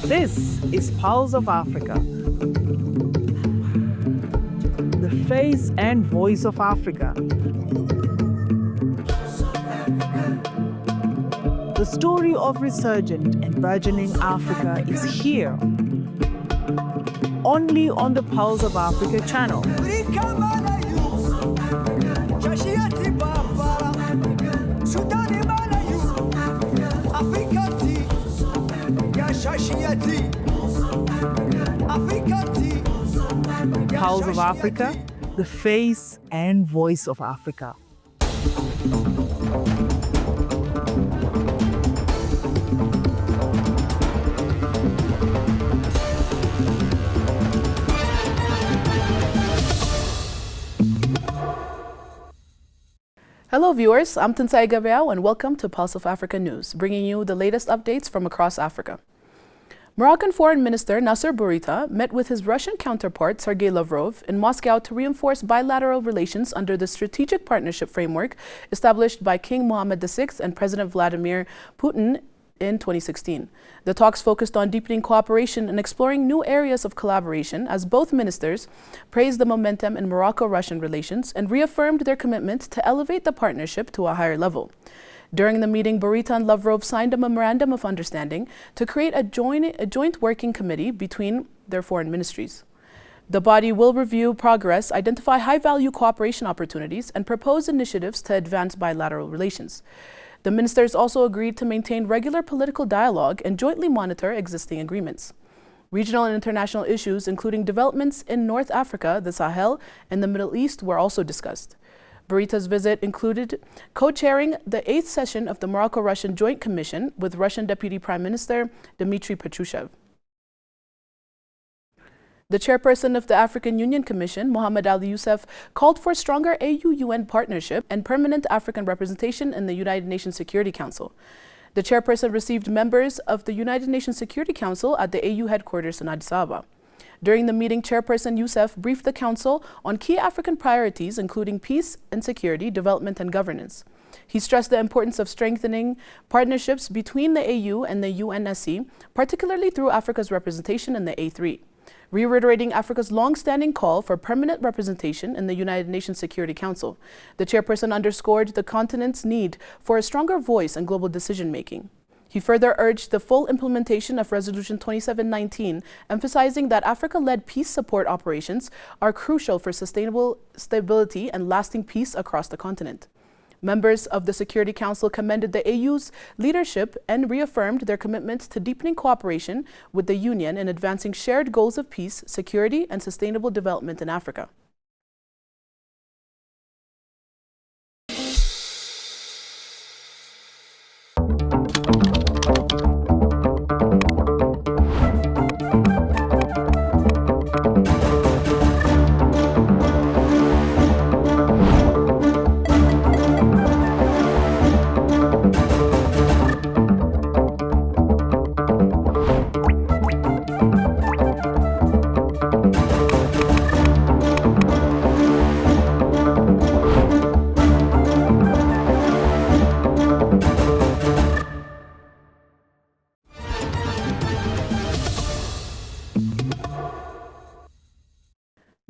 This is Pulse of Africa, the face and voice of Africa. The story of resurgent and burgeoning Africa is here, only on the Pulse of Africa channel. Pulse of Africa, the face and voice of Africa. Hello viewers, I'm Tinsai Gabriel and welcome to Pulse of Africa News, bringing you the latest updates from across Africa. Moroccan Foreign Minister Nasser Bourita met with his Russian counterpart Sergei Lavrov in Moscow to reinforce bilateral relations under the strategic partnership framework established by King Mohammed VI and President Vladimir Putin in 2016. The talks focused on deepening cooperation and exploring new areas of collaboration as both ministers praised the momentum in Morocco-Russian relations and reaffirmed their commitment to elevate the partnership to a higher level. During the meeting, Bourita and Lavrov signed a memorandum of understanding to create a joint working committee between their foreign ministries. The body will review progress, identify high-value cooperation opportunities, and propose initiatives to advance bilateral relations. The ministers also agreed to maintain regular political dialogue and jointly monitor existing agreements. Regional and international issues, including developments in North Africa, the Sahel, and the Middle East, were also discussed. Bourita's visit included co-chairing the 8th session of the Morocco-Russian Joint Commission with Russian Deputy Prime Minister Dmitry Patrushev. The chairperson of the African Union Commission, Mohamed Ali Youssef, called for stronger AU-UN partnership and permanent African representation in the United Nations Security Council. The chairperson received members of the United Nations Security Council at the AU headquarters in Addis Ababa. During the meeting, Chairperson Youssef briefed the Council on key African priorities, including peace and security, development and governance. He stressed the importance of strengthening partnerships between the AU and the UNSC, particularly through Africa's representation in the A3. Reiterating Africa's long-standing call for permanent representation in the United Nations Security Council, the chairperson underscored the continent's need for a stronger voice in global decision-making. He further urged the full implementation of Resolution 2719, emphasizing that Africa-led peace support operations are crucial for sustainable stability and lasting peace across the continent. Members of the Security Council commended the AU's leadership and reaffirmed their commitment to deepening cooperation with the Union in advancing shared goals of peace, security, and sustainable development in Africa.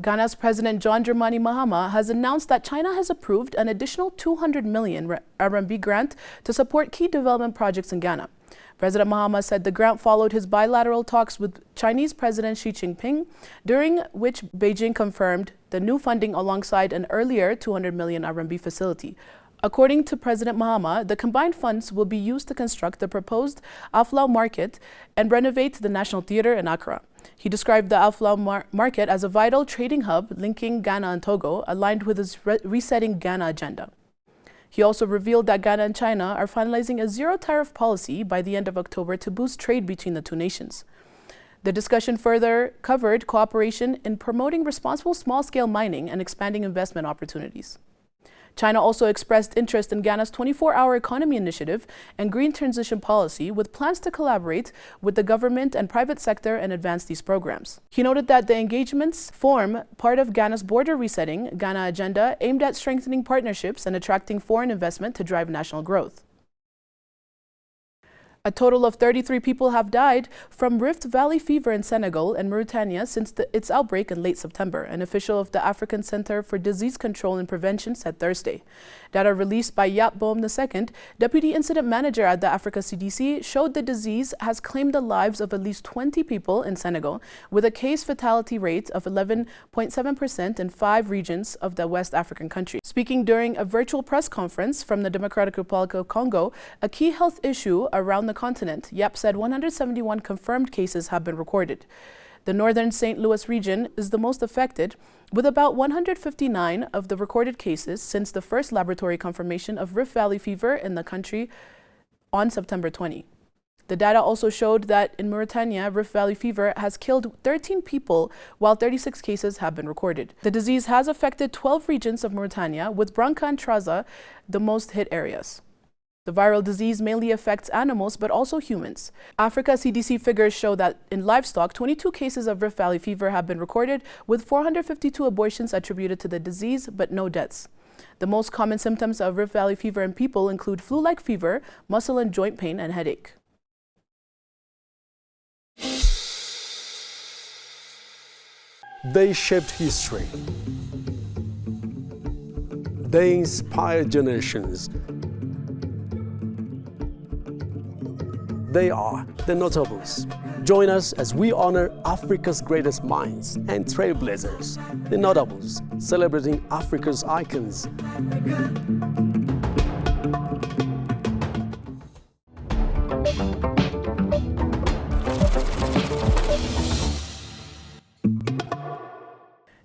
Ghana's President John Dramani Mahama has announced that China has approved an additional 200 million RMB grant to support key development projects in Ghana. President Mahama said the grant followed his bilateral talks with Chinese President Xi Jinping, during which Beijing confirmed the new funding alongside an earlier 200 million RMB facility. According to President Mahama, the combined funds will be used to construct the proposed Aflao Market and renovate the National Theatre in Accra. He described the Aflao Market as a vital trading hub linking Ghana and Togo, aligned with his Resetting Ghana agenda. He also revealed that Ghana and China are finalizing a zero-tariff policy by the end of October to boost trade between the two nations. The discussion further covered cooperation in promoting responsible small-scale mining and expanding investment opportunities. China also expressed interest in Ghana's 24-hour economy initiative and green transition policy, with plans to collaborate with the government and private sector and advance these programs. He noted that the engagements form part of Ghana's border resetting Ghana agenda, aimed at strengthening partnerships and attracting foreign investment to drive national growth. A total of 33 people have died from Rift Valley fever in Senegal and Mauritania since its outbreak in late September, an official of the African Center for Disease Control and Prevention said Thursday. Data released by Yap Boum II, Deputy Incident Manager at the Africa CDC, showed the disease has claimed the lives of at least 20 people in Senegal, with a case fatality rate of 11.7% in 5 regions of the West African country. Speaking during a virtual press conference from the Democratic Republic of Congo, a key health issue around the continent, Yap said 171 confirmed cases have been recorded. The northern St. Louis region is the most affected, with about 159 of the recorded cases since the first laboratory confirmation of Rift Valley fever in the country on September 20. The data also showed that in Mauritania, Rift Valley fever has killed 13 people, while 36 cases have been recorded. The disease has affected 12 regions of Mauritania, with Branca and Trarza the most hit areas. The viral disease mainly affects animals, but also humans. Africa CDC figures show that in livestock, 22 cases of Rift Valley fever have been recorded, with 452 abortions attributed to the disease, but no deaths. The most common symptoms of Rift Valley fever in people include flu-like fever, muscle and joint pain, and headache. They shaped history. They inspired generations. They are the notables. Join us as we honor Africa's greatest minds and trailblazers, the notables, celebrating Africa's icons.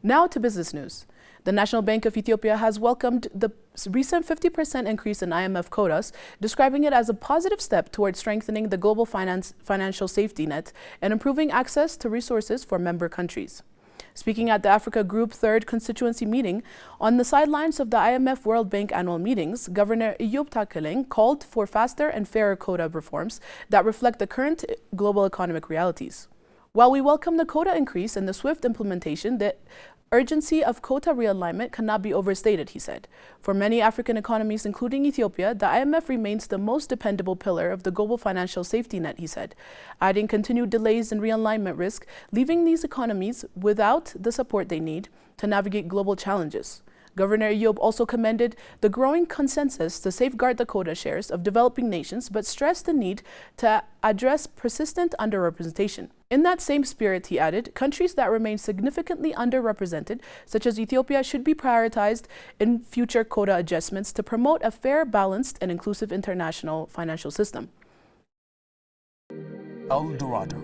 Now to business news. The National Bank of Ethiopia has welcomed the recent 50% increase in IMF quotas, describing it as a positive step towards strengthening the global financial safety net and improving access to resources for member countries. Speaking at the Africa Group 3rd Constituency meeting, on the sidelines of the IMF World Bank annual meetings, Governor Eyob Takeleng called for faster and fairer quota reforms that reflect the current global economic realities. While we welcome the quota increase and the swift implementation, the urgency of quota realignment cannot be overstated, he said. For many African economies, including Ethiopia, the IMF remains the most dependable pillar of the global financial safety net, he said, adding continued delays in realignment risk, leaving these economies without the support they need to navigate global challenges. Governor Eyob also commended the growing consensus to safeguard the quota shares of developing nations, but stressed the need to address persistent underrepresentation. In that same spirit, he added, countries that remain significantly underrepresented, such as Ethiopia, should be prioritized in future quota adjustments to promote a fair, balanced, and inclusive international financial system. El Dorado,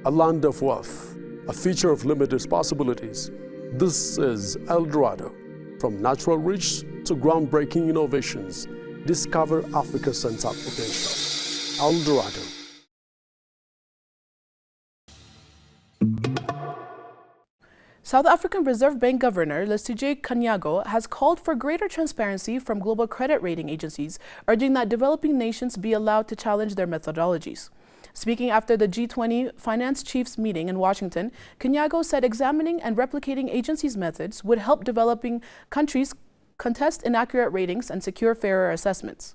a land of wealth, a future of limited possibilities. This is El Dorado. From natural rich to groundbreaking innovations, discover Africa's untapped potential. El Dorado. South African Reserve Bank Governor Leslie Kganyago has called for greater transparency from global credit rating agencies, urging that developing nations be allowed to challenge their methodologies. Speaking after the G20 finance chiefs meeting in Washington, Kganyago said examining and replicating agencies' methods would help developing countries contest inaccurate ratings and secure fairer assessments.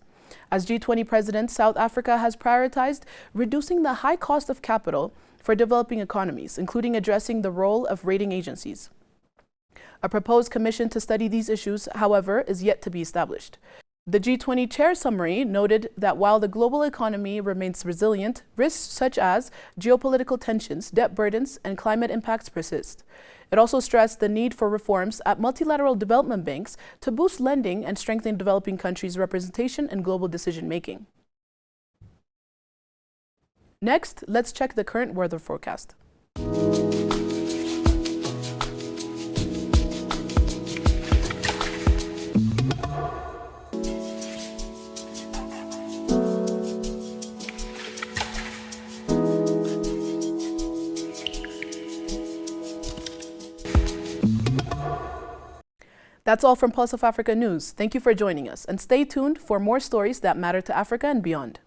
As G20 president, South Africa has prioritized reducing the high cost of capital for developing economies, including addressing the role of rating agencies. A proposed commission to study these issues, however, is yet to be established. The G20 chair summary noted that while the global economy remains resilient, risks such as geopolitical tensions, debt burdens, and climate impacts persist. It also stressed the need for reforms at multilateral development banks to boost lending and strengthen developing countries' representation in global decision-making. Next, let's check the current weather forecast. That's all from Pulse of Africa News. Thank you for joining us, and stay tuned for more stories that matter to Africa and beyond.